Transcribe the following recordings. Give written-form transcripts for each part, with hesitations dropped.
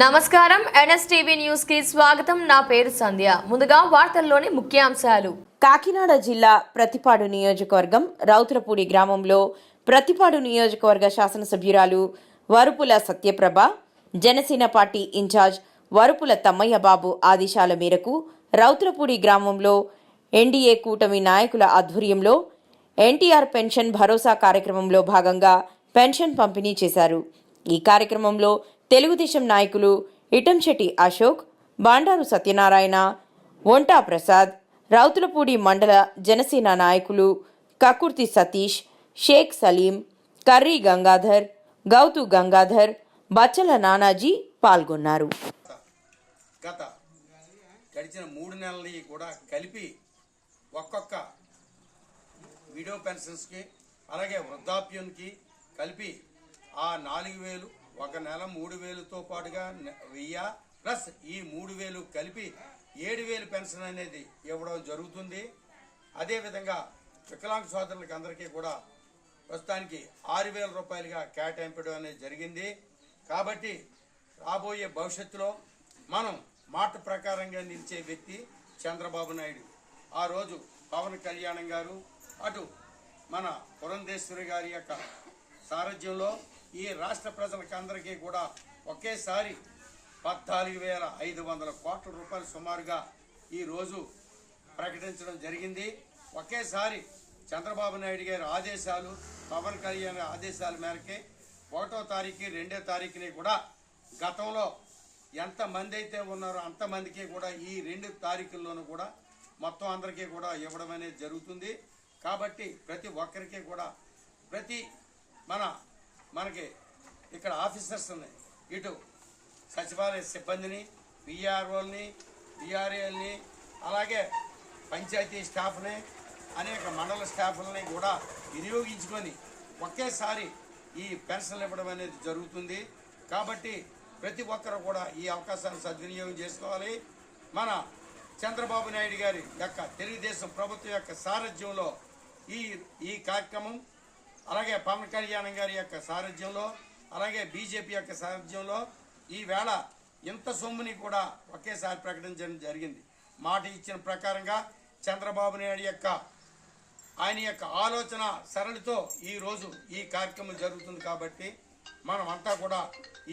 నమస్కారం NSTV news కి స్వాగతం. నా పేరు సంధ్య. ముందుగా వార్తల్లోని ముఖ్యాంశాలు. కాకినాడ జిల్లా ప్రతిపాడు నియోజకవర్గం రౌతులపూడి గ్రామంలో ప్రతిపాడు నియోజకవర్గ శాసనసభ్యురాలు వరుపుల సత్యప్రభ, జనసేన పార్టీ ఇన్ఛార్జ్ వరుపుల తమ్మయ్య బాబు ఆదేశాల మేరకు రౌతులపూడి గ్రామంలో ఎన్డీఏ కూటమి నాయకుల ఆధ్వర్యంలో ఎన్టీఆర్ పెన్షన్ భరోసా కార్యక్రమంలో భాగంగా పెన్షన్ పంపిణీ చేశారు. ఈ కార్యక్రమంలో తెలుగుదేశం నాయకులు ఇటంశెట్టి అశోక్, బాండారు సత్యనారాయణ, ఒంటా ప్రసాద్, రౌతులపూడి మండల జనసేన నాయకులు కకుర్తి సతీష్, షేక్ సలీం, కర్రీ గంగాధర్, గౌతు గంగాధర్, బచ్చల నానాజీ పాల్గొన్నారు. గడిచిన 3 నెలలు కూడా కలిపి ఒక్కొక్క విడో పెన్షన్స్కి అలాగే వృద్ధాప్యంకి కలిపి ఆ 4,000 ఒక నెల 3,000తో పాటుగా 1000 ప్లస్ ఈ 3,000 కలిపి 7,000 పెన్షన్ అనేది ఇవ్వడం జరుగుతుంది. అదేవిధంగా వికలాంగ సోదరులకి అందరికీ కూడా ప్రస్తుతానికి 6,000 రూపాయలుగా కేటాయించడం అనేది జరిగింది. కాబట్టి రాబోయే భవిష్యత్తులో మనం మాట ప్రకారంగా నిలిచే వ్యక్తి చంద్రబాబు నాయుడు. ఆ రోజు పవన్ కళ్యాణ్ గారు, అటు మన పురంధేశ్వరి గారి యొక్క సారథ్యంలో ఈ రాష్ట్ర ప్రజలకు అందరికీ కూడా ఒకేసారి 14,500 కోట్ల రూపాయలు సుమారుగా ఈరోజు ప్రకటించడం జరిగింది. ఒకేసారి చంద్రబాబు నాయుడు గారి ఆదేశాలు, పవన్ కళ్యాణ్ ఆదేశాల మేరకే 1వ తారీఖు 2వ తారీఖుని కూడా గతంలో ఎంతమంది అయితే ఉన్నారో అంతమందికి కూడా ఈ 2 తారీఖుల్లోనూ కూడా మొత్తం అందరికీ కూడా ఇవ్వడం అనేది జరుగుతుంది. కాబట్టి ప్రతి ఒక్కరికి కూడా మనకి ఇక్కడ ఆఫీసర్స్ని, ఇటు సచివాలయ సిబ్బందిని, విఆర్ఓల్ని, విఆర్ఏల్ని, అలాగే పంచాయతీ స్టాఫ్ని, అనేక మండల స్టాఫ్లని కూడా వినియోగించుకొని ఒకేసారి ఈ పెన్షన్లు ఇవ్వడం అనేది జరుగుతుంది. కాబట్టి ప్రతి ఒక్కరు కూడా ఈ అవకాశాన్ని సద్వినియోగం చేసుకోవాలి. మన చంద్రబాబు నాయుడు గారి యొక్క తెలుగుదేశం ప్రభుత్వం యొక్క సారథ్యంలో ఈ కార్యక్రమం, అలాగే పవన్ కళ్యాణ్ గారి యొక్క సారథ్యంలో, అలాగే బీజేపీ యొక్క సారథ్యంలో ఈవేళ ఇంత సొమ్ముని కూడా ఒకేసారి ప్రకటించడం జరిగింది. మాట ఇచ్చిన ప్రకారంగా చంద్రబాబు నాయుడు ఆయన యొక్క ఆలోచన సరళితో ఈరోజు ఈ కార్యక్రమం జరుగుతుంది. కాబట్టి మనం అంతా కూడా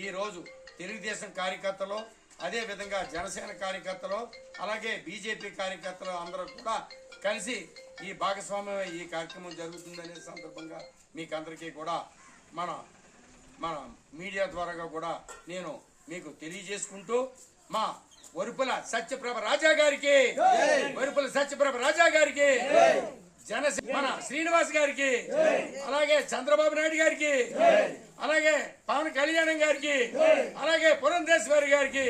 ఈరోజు తెలుగుదేశం కార్యకర్తలు, అదేవిధంగా జనసేన కార్యకర్తలు, అలాగే బీజేపీ కార్యకర్తలు అందరూ కూడా కలిసి ఈ భాగస్వామ్యం ఈ కార్యక్రమం జరుగుతుందనే సందర్భంగా మీకు అందరికీ కూడా మన మీడియా ద్వారా కూడా నేను మీకు తెలియజేసుకుంటూ, మా వరుపుల సత్యప్రభ రాజా గారికి, జనసేన మన శ్రీనివాస్ గారికి, అలాగే చంద్రబాబు నాయుడు గారికి, అలాగే పవన్ కళ్యాణ్ గారికి, అలాగే పురంధేశ్వరి గారికి,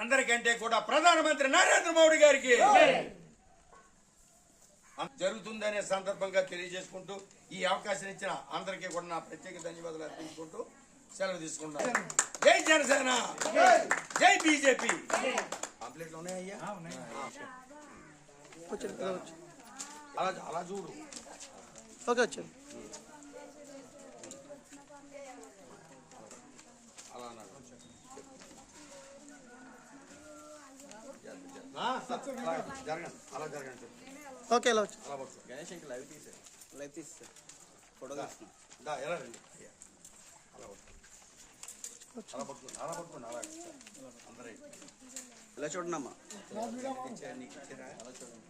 అందరికంటే కూడా ప్రధానమంత్రి నరేంద్ర మోడీ గారికి జరుగుతుందనే సందర్భంగా తెలియజేసుకుంటూ, ఈ అవకాశం ఇచ్చిన అందరికీ కూడా నా ప్రత్యేక ధన్యవాదాలు అర్పించుకుంటూ సెలవు తీసుకుంటాను. జై జనసేన, జై బీజేపీ. కంప్లీట్లు ఉన్నాయ్యా? అలా చూడు. ఓకే, వచ్చాను. అలా జరగండి, అలా జరగండి. ఓకే, ఎలా వచ్చి గణేష్ ఇంకా లైవ్ తీసారు ఫోటో తీసుకున్నా. ఎలా రండి, అలా పట్టుకోండి అలా అందరూ ఇలా చూడండి అమ్మా. అలా చూడండి.